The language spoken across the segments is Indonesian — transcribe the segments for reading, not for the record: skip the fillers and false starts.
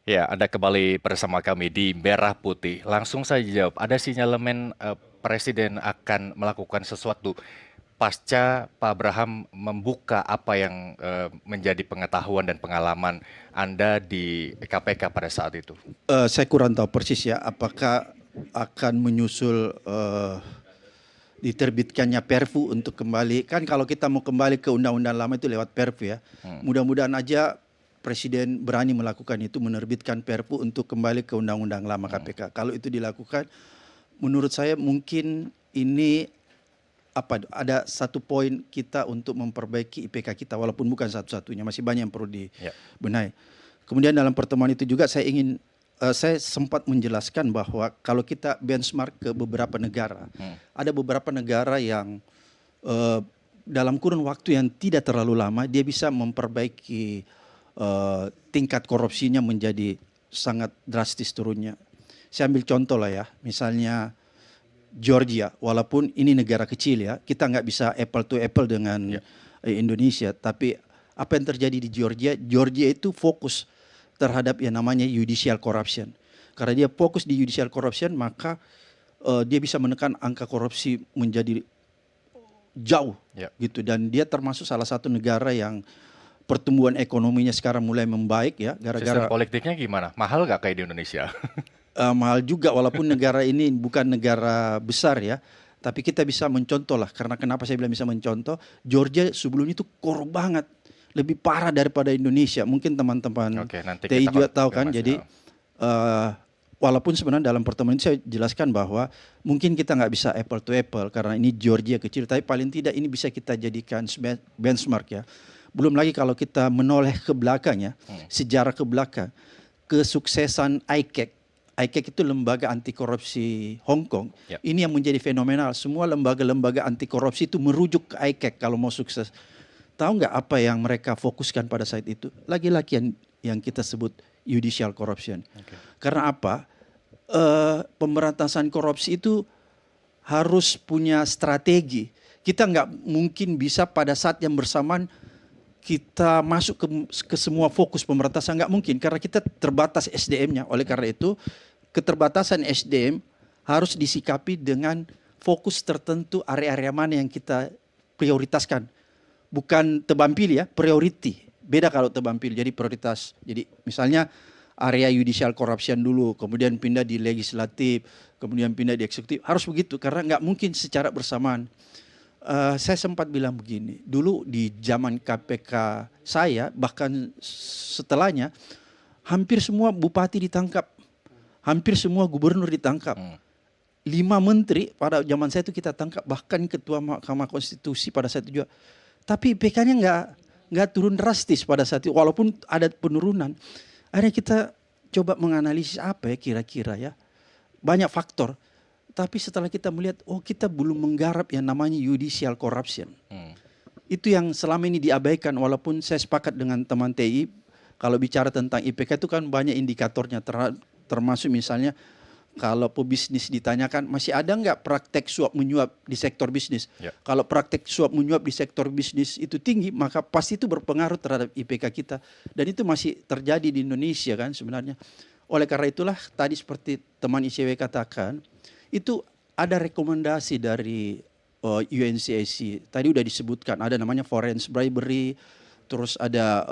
Ya, Anda kembali bersama kami di Merah Putih. Langsung saja jawab, ada sinyalemen Presiden akan melakukan sesuatu pasca Pak Abraham membuka apa yang menjadi pengetahuan dan pengalaman Anda di KPK pada saat itu. Saya kurang tahu persis ya, apakah akan menyusul diterbitkannya Perpu untuk kembali. Kan kalau kita mau kembali ke undang-undang lama itu lewat Perpu ya. Mudah-mudahan aja Presiden berani melakukan itu, menerbitkan Perpu untuk kembali ke undang-undang lama KPK. Kalau itu dilakukan, menurut saya mungkin ini ada satu poin kita untuk memperbaiki IPK kita, walaupun bukan satu-satunya, masih banyak yang perlu Ya, dibenahi. Kemudian dalam pertemuan itu juga saya sempat menjelaskan bahwa kalau kita benchmark ke beberapa negara, ada beberapa negara yang eh, dalam kurun waktu yang tidak terlalu lama dia bisa memperbaiki tingkat korupsinya menjadi sangat drastis turunnya. Saya ambil contoh lah ya, misalnya Georgia, walaupun ini negara kecil ya, kita nggak bisa apple to apple dengan ya. Indonesia, tapi apa yang terjadi di Georgia, Georgia itu fokus terhadap yang namanya judicial corruption. Karena dia fokus di judicial corruption, maka dia bisa menekan angka korupsi menjadi jauh Ya. gitu, dan dia termasuk salah satu negara yang pertumbuhan ekonominya sekarang mulai membaik ya, Sistem gara-gara politiknya gimana? Mahal nggak kayak di Indonesia? mahal juga, walaupun negara ini bukan negara besar ya, tapi kita bisa mencontoh lah. Karena kenapa saya bilang bisa mencontoh, Georgia sebelumnya itu korup banget, lebih parah daripada Indonesia. Mungkin teman-teman Oke, nanti TI kita juga tahu kan. konfirmasi. Jadi eh, walaupun sebenarnya dalam pertemuan ini saya jelaskan bahwa mungkin kita nggak bisa apple to apple karena ini Georgia kecil, tapi paling tidak ini bisa kita jadikan benchmark ya. Belum lagi kalau kita menoleh ke belakang ya, sejarah ke belakang, kesuksesan ICAC itu lembaga anti korupsi Hong Kong. Ya. Ini yang menjadi fenomenal. Semua lembaga-lembaga anti korupsi itu merujuk ke ICAC kalau mau sukses. Tahu nggak apa yang mereka fokuskan pada saat itu? Lagi-lagi yang kita sebut judicial corruption. Oke. Karena apa? Pemberantasan korupsi itu harus punya strategi. Kita nggak mungkin bisa pada saat yang bersamaan kita masuk ke semua fokus pemberantasan, nggak mungkin karena kita terbatas SDM-nya. Oleh karena itu keterbatasan SDM harus disikapi dengan fokus tertentu, area-area mana yang kita prioritaskan. Bukan tebang pilih ya, priority. Beda kalau tebang pilih, jadi prioritas. Jadi misalnya area judicial corruption dulu, kemudian pindah di legislatif, kemudian pindah di eksekutif. Harus begitu karena nggak mungkin secara bersamaan. Saya sempat bilang begini, dulu di zaman KPK saya, bahkan setelahnya, hampir semua bupati ditangkap, hampir semua gubernur ditangkap. 5 menteri pada zaman saya itu kita tangkap, bahkan ketua Mahkamah Konstitusi pada saat itu juga. Tapi IPK-nya nggak turun drastis pada saat itu, walaupun ada penurunan. Akhirnya kita coba menganalisis apa ya kira-kira ya, banyak faktor. Tapi setelah kita melihat, oh kita belum menggarap yang namanya judicial corruption. Itu yang selama ini diabaikan, walaupun saya sepakat dengan teman TI, kalau bicara tentang IPK itu kan banyak indikatornya, termasuk misalnya kalau pebisnis ditanyakan, masih ada nggak praktek suap menyuap di sektor bisnis? Ya. Kalau praktek suap menyuap di sektor bisnis itu tinggi, maka pasti itu berpengaruh terhadap IPK kita. Dan itu masih terjadi di Indonesia kan sebenarnya. Oleh karena itulah tadi seperti teman ICW katakan, itu ada rekomendasi dari UNCAC. Tadi udah disebutkan, ada namanya foreign bribery, terus ada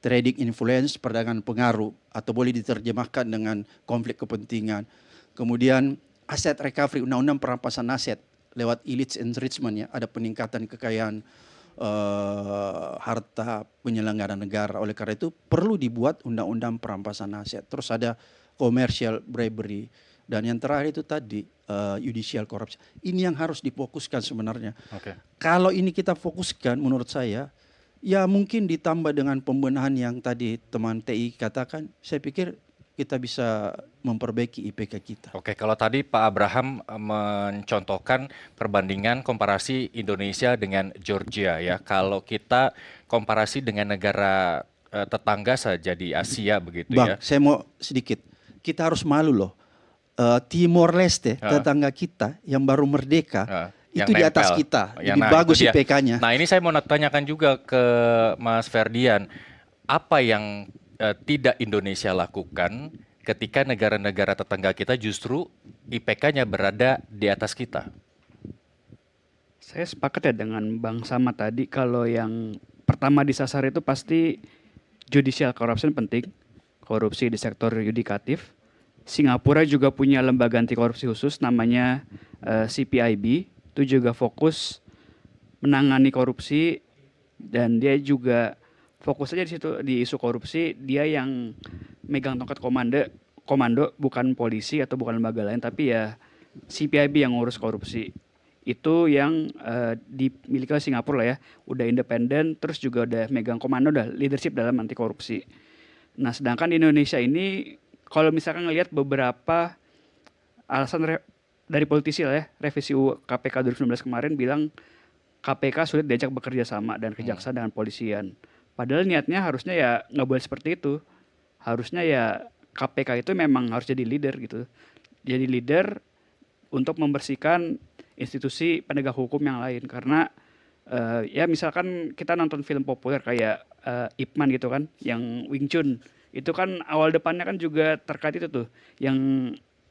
trading influence, perdagangan pengaruh, atau boleh diterjemahkan dengan konflik kepentingan. Kemudian aset recovery, undang-undang perampasan aset lewat illicit enrichment ya, ada peningkatan kekayaan harta penyelenggara negara. Oleh karena itu perlu dibuat undang-undang perampasan aset. Terus ada commercial bribery. Dan yang terakhir itu tadi judicial corruption. Ini yang harus difokuskan sebenarnya. Oke. Kalau ini kita fokuskan, menurut saya, ya mungkin ditambah dengan pembenahan yang tadi teman TI katakan, saya pikir kita bisa memperbaiki IPK kita. Oke, kalau tadi Pak Abraham mencontohkan perbandingan komparasi Indonesia dengan Georgia ya. Kalau kita komparasi dengan negara tetangga saja di Asia begitu Bang, ya. saya mau sedikit. Kita harus malu loh. Timor Leste, Heeh. tetangga kita yang baru merdeka, Yang itu di atas nempel. kita. Ya, Lebih nah itu bagus dia. IPK-nya. Nah ini saya mau tanyakan juga ke Mas Ferdian, apa yang tidak Indonesia lakukan ketika negara-negara tetangga kita justru IPK-nya berada di atas kita? Saya sepakat ya dengan Bang Sama tadi, kalau yang pertama disasar itu pasti judicial corruption penting, korupsi di sektor yudikatif. Singapura juga punya lembaga anti korupsi khusus namanya CPIB, itu juga fokus menangani korupsi, dan dia juga fokus aja di situ di isu korupsi. Dia yang megang tongkat komando bukan polisi atau bukan lembaga lain, tapi ya CPIB yang ngurus korupsi. Itu yang dimiliki oleh Singapura lah ya, udah independen, terus juga udah megang komando, udah leadership dalam anti korupsi. Nah, sedangkan di Indonesia ini kalau misalkan ngelihat beberapa alasan dari politisi lah ya, revisi UU KPK 2019 kemarin bilang KPK sulit diajak bekerja sama dan kejaksaan dengan polisian. Padahal niatnya harusnya ya nggak boleh seperti itu. Harusnya ya KPK itu memang harus jadi leader gitu. Jadi leader untuk membersihkan institusi penegak hukum yang lain. Karena ya misalkan kita nonton film populer kayak Ip Man gitu kan, yang Wing Chun. Itu kan awal depannya kan juga terkait itu tuh. Yang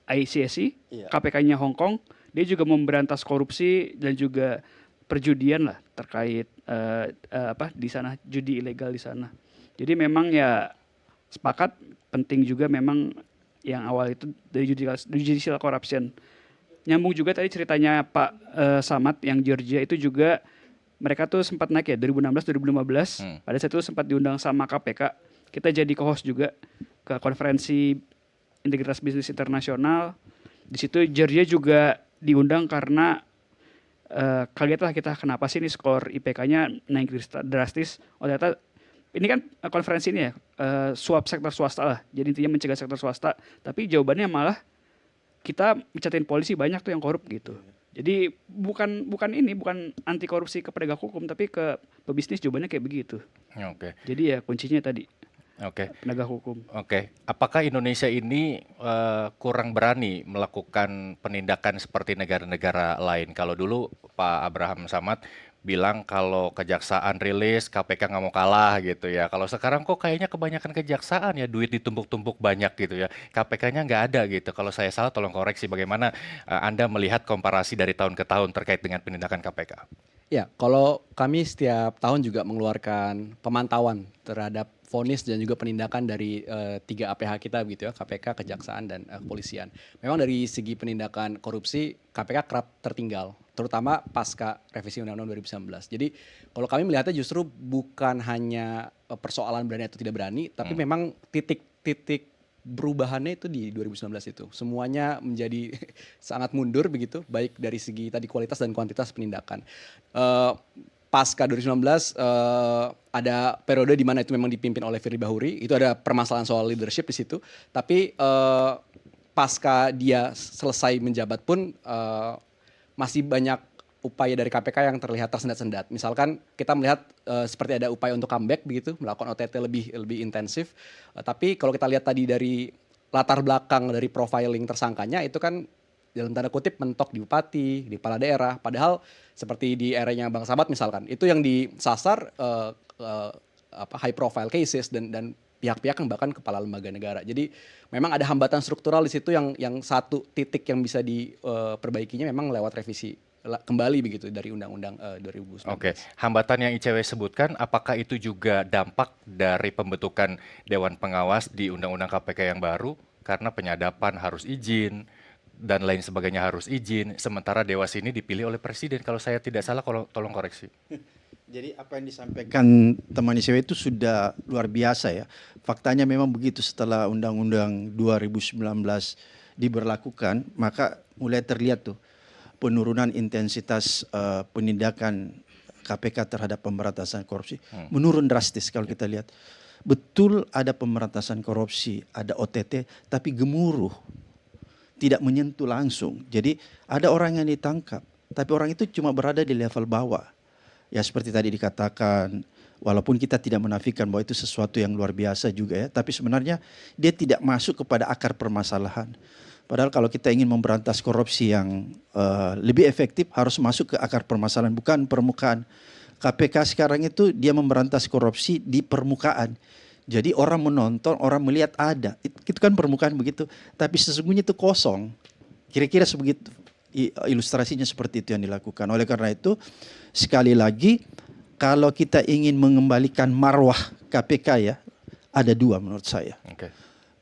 ICSI, KPK-nya Hong Kong, dia juga memberantas korupsi dan juga perjudian lah terkait di sana, judi ilegal di sana. Jadi memang ya sepakat penting juga memang yang awal itu dari judicial corruption. Nyambung juga tadi ceritanya Pak Samad yang Georgia itu juga mereka tuh sempat naik ya 2016 2015. Pada saat itu sempat diundang sama KPK. Kita jadi co-host juga ke konferensi Integritas Bisnis Internasional. Di situ Georgia juga diundang karena kaget lah kita, kenapa sih ini skor IPK-nya naik drastis. Oh ternyata ini kan konferensi ini ya suap sektor swasta lah. Jadi intinya mencegah sektor swasta. Tapi jawabannya malah kita mencatain polisi banyak tuh yang korup gitu. Jadi bukan anti korupsi ke penegak hukum, tapi ke pebisnis, jawabannya kayak begitu. Oke. Jadi ya kuncinya tadi Oke. penegak hukum. Oke. Apakah Indonesia ini kurang berani melakukan penindakan seperti negara-negara lain? Kalau dulu Pak Abraham Samad bilang kalau kejaksaan rilis, KPK nggak mau kalah gitu ya. Kalau sekarang kok kayaknya kebanyakan kejaksaan ya, duit ditumpuk-tumpuk banyak gitu ya. KPK-nya nggak ada gitu. Kalau saya salah tolong koreksi, bagaimana Anda melihat komparasi dari tahun ke tahun terkait dengan penindakan KPK? Ya, kalau kami setiap tahun juga mengeluarkan pemantauan terhadap vonis dan juga penindakan dari 3 APH kita begitu ya, KPK, Kejaksaan, dan Kepolisian. Memang dari segi penindakan korupsi, KPK kerap tertinggal, terutama pasca revisi Undang-Undang 2019. Jadi kalau kami melihatnya justru bukan hanya persoalan berani atau tidak berani, tapi memang titik perubahannya itu di 2019 itu. Semuanya menjadi sangat mundur begitu, baik dari segi tadi kualitas dan kuantitas penindakan. Pasca 2019 ada periode di mana itu memang dipimpin oleh Firly Bahuri, itu ada permasalahan soal leadership di situ. Tapi pasca dia selesai menjabat pun masih banyak upaya dari KPK yang terlihat tersendat-sendat. Misalkan kita melihat seperti ada upaya untuk comeback begitu, melakukan OTT lebih intensif. Tapi kalau kita lihat tadi dari latar belakang dari profiling tersangkanya itu kan dalam tanda kutip mentok di bupati, di kepala daerah. Padahal seperti di eranya Bang Samad misalkan, itu yang disasar high profile cases dan pihak-pihak yang bahkan kepala lembaga negara. Jadi memang ada hambatan struktural di situ yang satu titik yang bisa diperbaikinya memang lewat revisi kembali begitu dari Undang-Undang 2019. Oke, hambatan yang ICW sebutkan, apakah itu juga dampak dari pembentukan Dewan Pengawas di Undang-Undang KPK yang baru? Karena penyadapan harus izin dan lain sebagainya harus izin, sementara Dewas ini dipilih oleh Presiden. Kalau saya tidak salah, tolong koreksi. Jadi apa yang disampaikan teman ICW itu sudah luar biasa ya. Faktanya memang begitu, setelah Undang-Undang 2019 diberlakukan, maka mulai terlihat tuh penurunan intensitas penindakan KPK terhadap pemberantasan korupsi menurun drastis kalau kita lihat. Betul ada pemberantasan korupsi, ada OTT, tapi gemuruh, tidak menyentuh langsung. Jadi ada orang yang ditangkap, tapi orang itu cuma berada di level bawah. Ya seperti tadi dikatakan, walaupun kita tidak menafikan bahwa itu sesuatu yang luar biasa juga ya, tapi sebenarnya dia tidak masuk kepada akar permasalahan. Padahal kalau kita ingin memberantas korupsi yang lebih efektif harus masuk ke akar permasalahan, bukan permukaan. KPK sekarang itu dia memberantas korupsi di permukaan. Jadi orang menonton, orang melihat ada. Itu kan permukaan begitu, tapi sesungguhnya itu kosong. Kira-kira sebegitu ilustrasinya seperti itu yang dilakukan. Oleh karena itu, sekali lagi, kalau kita ingin mengembalikan marwah KPK ya, ada dua menurut saya. Oke.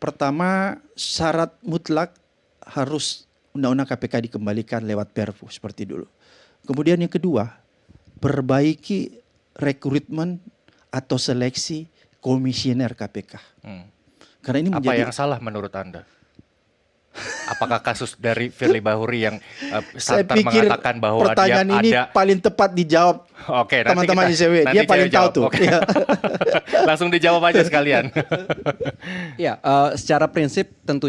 Pertama, syarat mutlak harus undang-undang KPK dikembalikan lewat Perpu seperti dulu. Kemudian yang kedua, perbaiki rekrutmen atau seleksi komisioner KPK. Karena ini Apa menjadi yang salah menurut Anda? Apakah kasus dari Firly Bahuri yang saya santer pikir mengatakan bahwa dia pertanyaan ini ada... paling tepat dijawab Oke, nanti teman-teman kita- ICW. nanti Dia paling tahu jawab. tuh. Oke. Iya. Langsung dijawab aja sekalian. Ya, secara prinsip tentunya